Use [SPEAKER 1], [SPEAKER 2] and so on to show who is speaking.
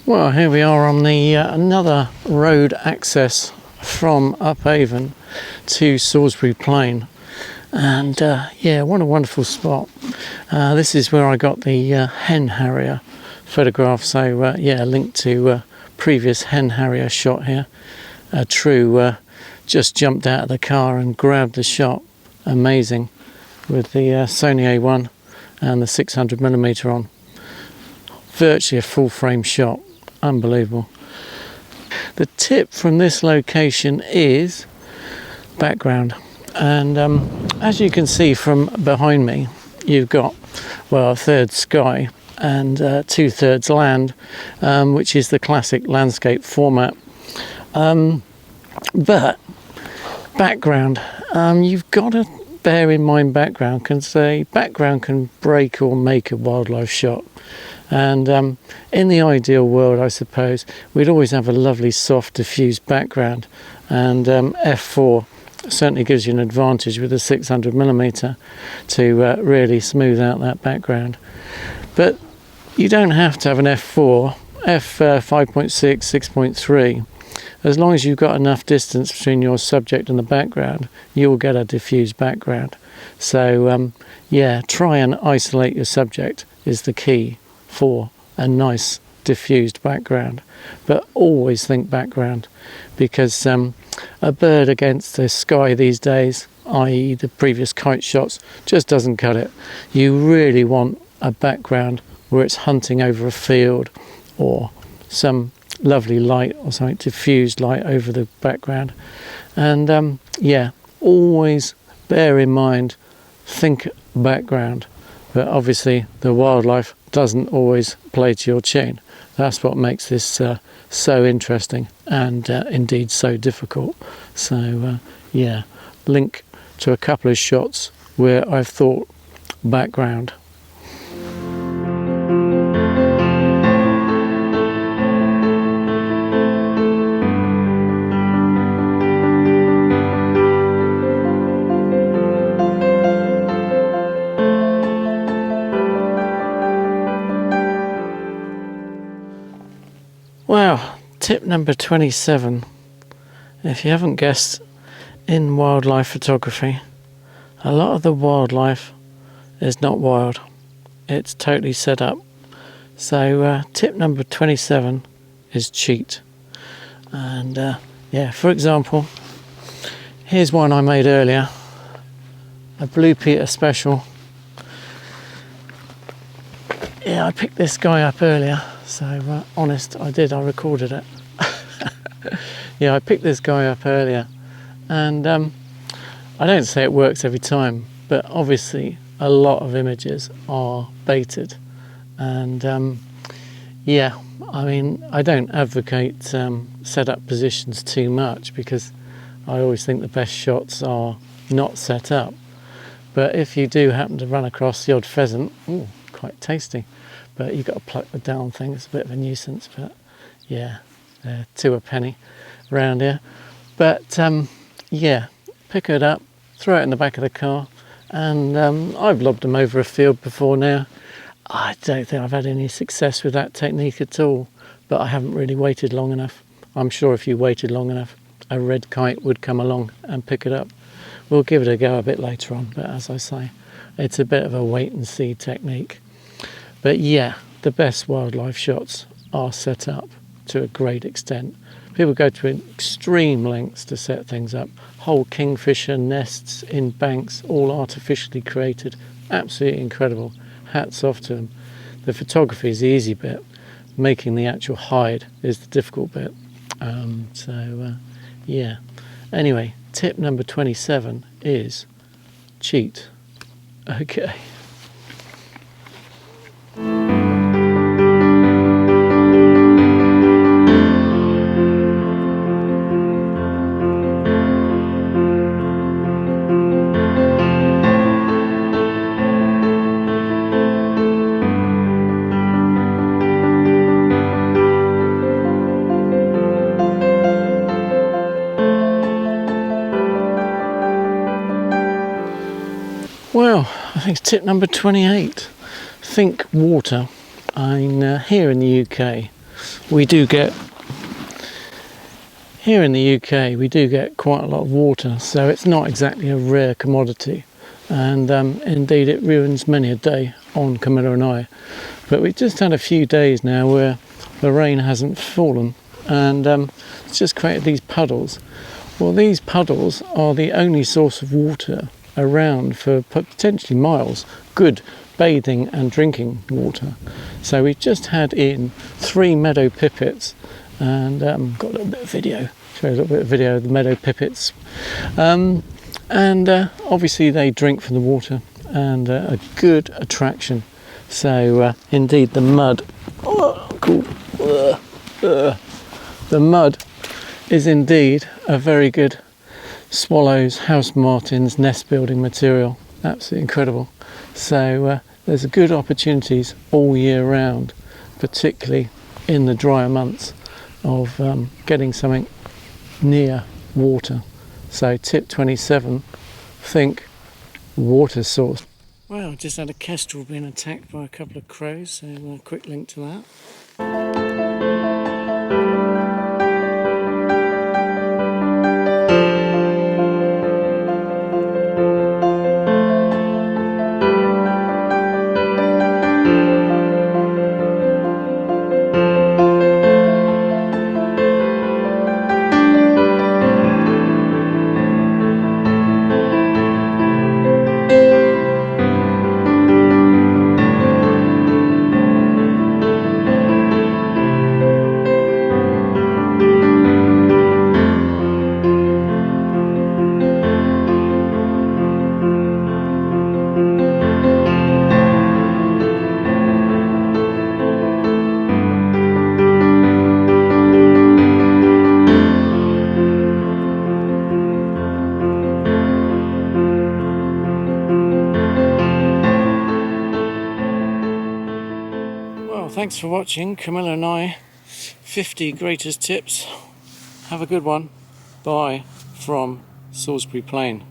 [SPEAKER 1] Well, here we are on the another road access from Upavon to Salisbury Plain, and yeah, what a wonderful spot. This is where I got the hen harrier photograph, so yeah, link to previous hen harrier shot here. True just jumped out of the car and grabbed the shot, amazing, with the Sony A1 and the 600mm on. Virtually a full frame shot, unbelievable. The tip from this location is background, and as you can see from behind me, you've got, well, a third sky and 2/3 land, which is the classic landscape format. But background, you've got to bear in mind background can break or make a wildlife shot. And in the ideal world, I suppose, we'd always have a lovely soft diffused background, and f4 certainly gives you an advantage with the 600mm to really smooth out that background. But you don't have to have an f4, f5.6, 6.3. As long as you've got enough distance between your subject and the background, you'll get a diffused background. So yeah, try and isolate your subject is the key for a nice diffused background, but always think background, because a bird against the sky these days, i.e. the previous kite shots, just doesn't cut it. You really want a background where it's hunting over a field or some lovely light or something, diffused light over the background. And yeah, always bear in mind, think background. But obviously the wildlife doesn't always play to your tune. That's what makes this so interesting and indeed so difficult. So yeah, link to a couple of shots where I've thought background. Wow, tip number 27. If you haven't guessed, in wildlife photography, a lot of the wildlife is not wild. It's totally set up. So tip number 27 is cheat. And yeah, for example, here's one I made earlier, a Blue Peter special. Yeah, I picked this guy up earlier. So honest, I recorded it. Yeah, I picked this guy up earlier, and I don't say it works every time, but obviously a lot of images are baited. And yeah, I mean, I don't advocate set up positions too much, because I always think the best shots are not set up. But if you do happen to run across the odd pheasant, ooh, quite tasty. But you've got to pluck the down thing. It's a bit of a nuisance, but yeah, they're 2 a penny around here. But yeah, pick it up, throw it in the back of the car, and I've lobbed them over a field before now. I don't think I've had any success with that technique at all, but I haven't really waited long enough. I'm sure if you waited long enough, a red kite would come along and pick it up. We'll give it a go a bit later on, but as I say, it's a bit of a wait and see technique. But yeah, the best wildlife shots are set up to a great extent. People go to extreme lengths to set things up. Whole kingfisher nests in banks, all artificially created. Absolutely incredible. Hats off to them. The photography is the easy bit. Making the actual hide is the difficult bit. So yeah. Anyway, tip number 27 is cheat. Okay. Well, I think it's tip number 28. Think water. I mean, here in the UK, we do get, here in the UK, we do get quite a lot of water, so it's not exactly a rare commodity. And indeed it ruins many a day on Camilla and I. But we've just had a few days now where the rain hasn't fallen, and it's just created these puddles. Well, these puddles are the only source of water around for potentially miles, good bathing and drinking water. So we've just had in 3 meadow pipits, and got a little bit of video, show a little bit of video of the meadow pipits. And obviously they drink from the water, and a good attraction. So indeed the mud, the mud is indeed a very good swallows, house martins, nest building material. Absolutely incredible. So there's good opportunities all year round, particularly in the drier months, of getting something near water. So tip 27, think water source. Well, just had a kestrel being attacked by a couple of crows, so a quick link to that. Thanks for watching Camilla and I 50 greatest tips. Have a good one. Bye from Salisbury Plain.